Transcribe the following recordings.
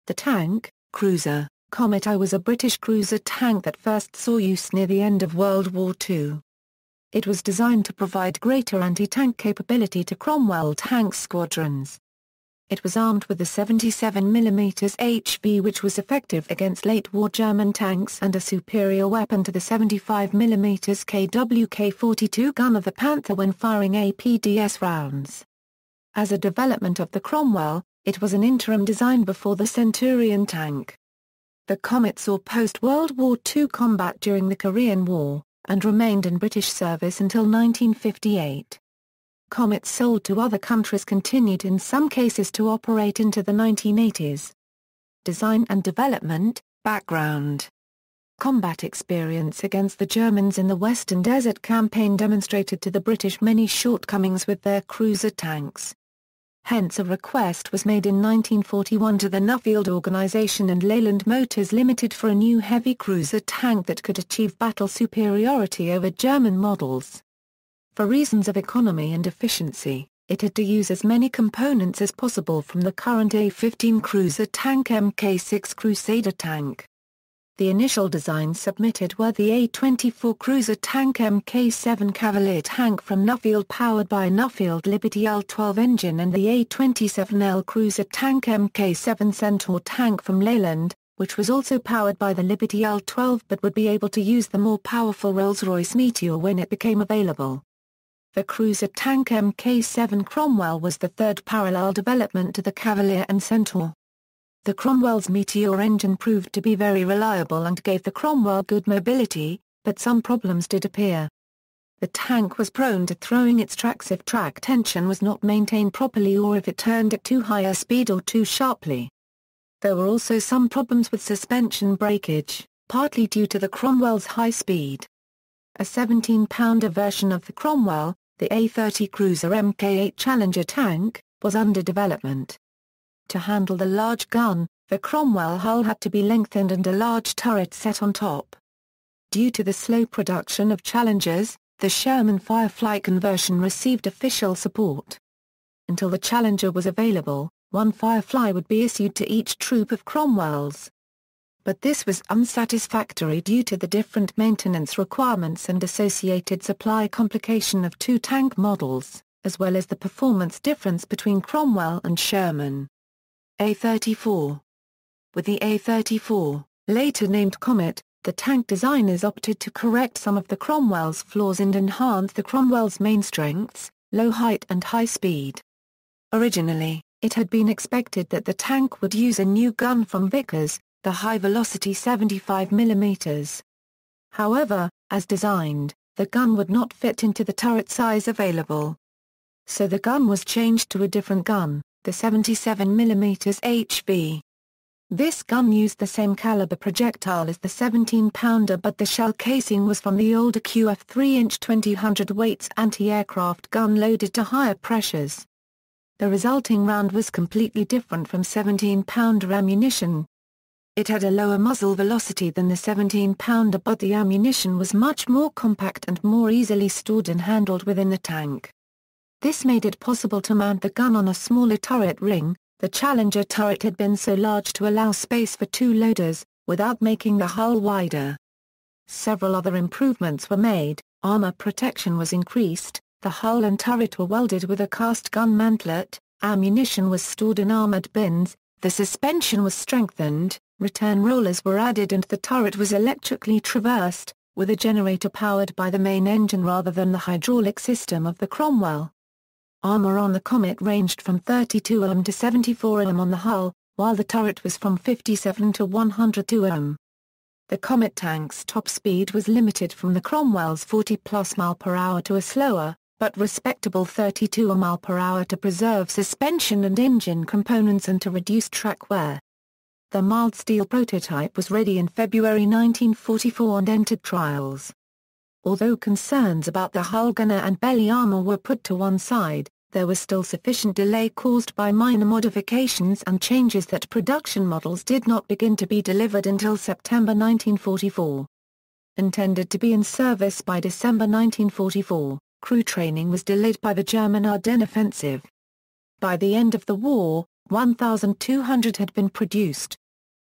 The tank, cruiser, Comet I was a British cruiser tank that first saw use near the end of World War II. It was designed to provide greater anti-tank capability to Cromwell tank squadrons. It was armed with the 77mm HV, which was effective against late-war German tanks and a superior weapon to the 75mm KWK-42 gun of the Panther when firing APDS rounds. As a development of the Cromwell, it was an interim design before the Centurion tank. The Comet saw post-World War II combat during the Korean War, and remained in British service until 1958. Comets sold to other countries continued in some cases to operate into the 1980s. Design and development, background. Combat experience against the Germans in the Western Desert Campaign demonstrated to the British many shortcomings with their cruiser tanks. Hence a request was made in 1941 to the Nuffield Organisation and Leyland Motors Limited for a new heavy cruiser tank that could achieve battle superiority over German models. For reasons of economy and efficiency, it had to use as many components as possible from the current A-15 cruiser tank Mk6 Crusader tank. The initial designs submitted were the A-24 cruiser tank Mk7 Cavalier tank from Nuffield powered by a Nuffield Liberty L-12 engine and the A-27L cruiser tank Mk7 Centaur tank from Leyland, which was also powered by the Liberty L-12 but would be able to use the more powerful Rolls-Royce Meteor when it became available. The cruiser tank Mk7 Cromwell was the third parallel development to the Cavalier and Centaur. The Cromwell's Meteor engine proved to be very reliable and gave the Cromwell good mobility, but some problems did appear. The tank was prone to throwing its tracks if track tension was not maintained properly or if it turned at too high a speed or too sharply. There were also some problems with suspension breakage, partly due to the Cromwell's high speed. A 17-pounder version of the Cromwell, the A-30 cruiser Mk8 Challenger tank, was under development. To handle the large gun, the Cromwell hull had to be lengthened and a large turret set on top. Due to the slow production of Challengers, the Sherman Firefly conversion received official support. Until the Challenger was available, one Firefly would be issued to each troop of Cromwells. But this was unsatisfactory due to the different maintenance requirements and associated supply complication of two tank models, as well as the performance difference between Cromwell and Sherman. A-34. With the A-34, later named Comet, the tank designers opted to correct some of the Cromwell's flaws and enhance the Cromwell's main strengths, low height and high speed. Originally, it had been expected that the tank would use a new gun from Vickers, the high-velocity 75mm. However, as designed, the gun would not fit into the turret size available. So the gun was changed to a different gun, the 77mm HV. This gun used the same caliber projectile as the 17-pounder, but the shell casing was from the older QF 3-inch 20 cwt anti-aircraft gun loaded to higher pressures. The resulting round was completely different from 17-pounder ammunition. It had a lower muzzle velocity than the 17-pounder, but the ammunition was much more compact and more easily stored and handled within the tank. This made it possible to mount the gun on a smaller turret ring. The Challenger turret had been so large to allow space for two loaders, without making the hull wider. Several other improvements were made. Armor protection was increased, the hull and turret were welded with a cast gun mantlet, ammunition was stored in armored bins, the suspension was strengthened, return rollers were added and the turret was electrically traversed, with a generator powered by the main engine rather than the hydraulic system of the Cromwell. Armor on the Comet ranged from 32 mm to 74 mm on the hull, while the turret was from 57 to 102 mm. The Comet tank's top speed was limited from the Cromwell's 40+ mph to a slower, but respectable 32 mph to preserve suspension and engine components and to reduce track wear. The mild steel prototype was ready in February 1944 and entered trials. Although concerns about the hull gunner and belly armor were put to one side, there was still sufficient delay caused by minor modifications and changes that production models did not begin to be delivered until September 1944. Intended to be in service by December 1944, crew training was delayed by the German Ardennes offensive. By the end of the war, 1,200 had been produced.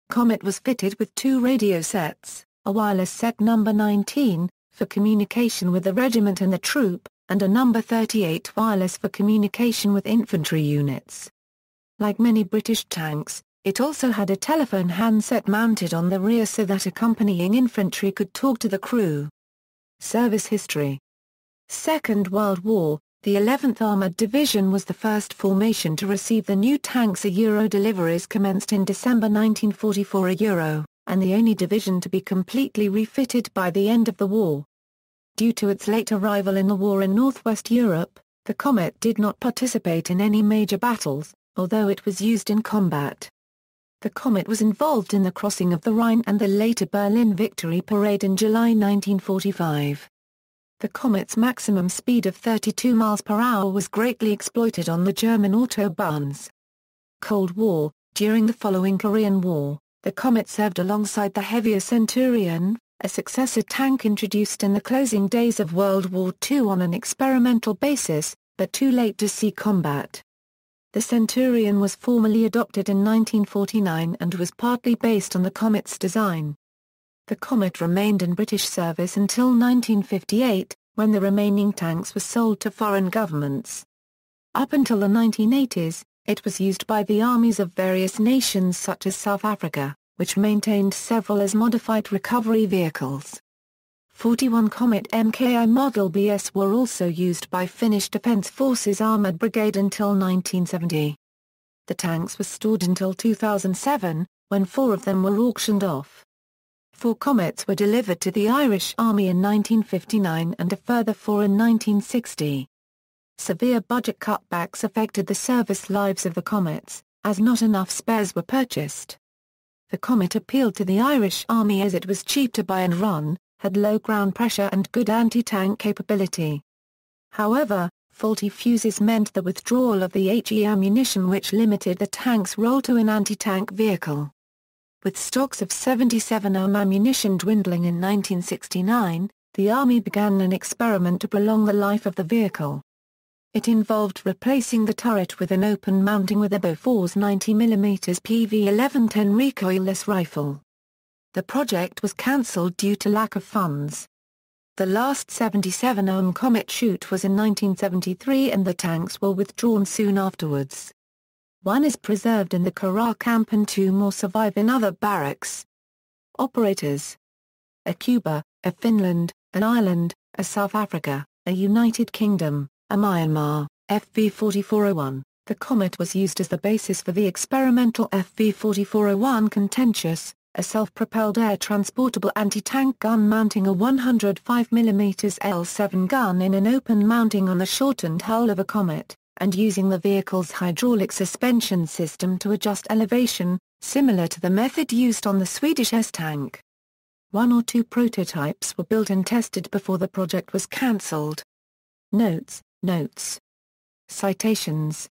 Comet was fitted with 2 radio sets, a wireless set number 19, for communication with the regiment and the troop, and a number 38 wireless for communication with infantry units. Like many British tanks, it also had a telephone handset mounted on the rear so that accompanying infantry could talk to the crew. Service history. Second World War, the 11th Armoured Division was the first formation to receive the new tanks. Euro deliveries commenced in December 1944 Euro, and the only division to be completely refitted by the end of the war. Due to its late arrival in the war in Northwest Europe, the Comet did not participate in any major battles, although it was used in combat. The Comet was involved in the crossing of the Rhine and the later Berlin Victory Parade in July 1945. The Comet's maximum speed of 32 miles per hour was greatly exploited on the German autobahns. Cold War. During the following Korean War, the Comet served alongside the heavier Centurion, a successor tank introduced in the closing days of World War II on an experimental basis, but too late to see combat. The Centurion was formally adopted in 1949 and was partly based on the Comet's design. The Comet remained in British service until 1958, when the remaining tanks were sold to foreign governments. Up until the 1980s, it was used by the armies of various nations such as South Africa, which maintained several as modified recovery vehicles. 41 Comet Mki Model BS were also used by Finnish Defence Forces Armoured Brigade until 1970. The tanks were stored until 2007, when 4 of them were auctioned off. 4 Comets were delivered to the Irish Army in 1959 and a further 4 in 1960. Severe budget cutbacks affected the service lives of the Comets, as not enough spares were purchased. The Comet appealed to the Irish Army as it was cheap to buy and run, had low ground pressure and good anti-tank capability. However, faulty fuses meant the withdrawal of the HE ammunition, which limited the tank's role to an anti-tank vehicle. With stocks of 77mm ammunition dwindling in 1969, the Army began an experiment to prolong the life of the vehicle. It involved replacing the turret with an open mounting with a Bofor's 90mm PV-1110 recoilless rifle. The project was cancelled due to lack of funds. The last 77mm Comet shoot was in 1973 and the tanks were withdrawn soon afterwards. 1 is preserved in the Korea camp and 2 more survive in other barracks. Operators: a Cuba, a Finland, an Ireland, a South Africa, a United Kingdom, a Myanmar. FV-4401. The Comet was used as the basis for the experimental FV-4401 Contentious, a self-propelled air-transportable anti-tank gun mounting a 105mm L7 gun in an open mounting on the shortened hull of a Comet, and using the vehicle's hydraulic suspension system to adjust elevation, similar to the method used on the Swedish S-tank. 1 or 2 prototypes were built and tested before the project was cancelled. Notes. Citations.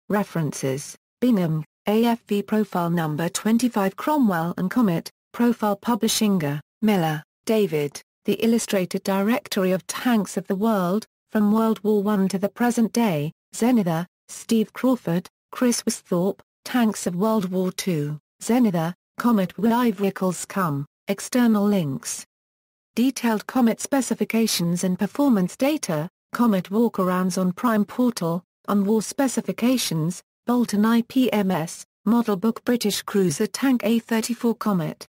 References: Bingham, AFV Profile Number 25 Cromwell and Comet, Profile Publishing. Miller, David, The Illustrated Directory of Tanks of the World, From World War I to the Present Day, Zenither, Steve Crawford, Chris Westhorpe, Tanks of World War II, Zenither, Comet I Vehicles Come, External links. Detailed Comet specifications and performance data, Comet walkarounds on Prime Portal, on War Specifications, Bolton IPMS, Model Book British Cruiser Tank A34 Comet.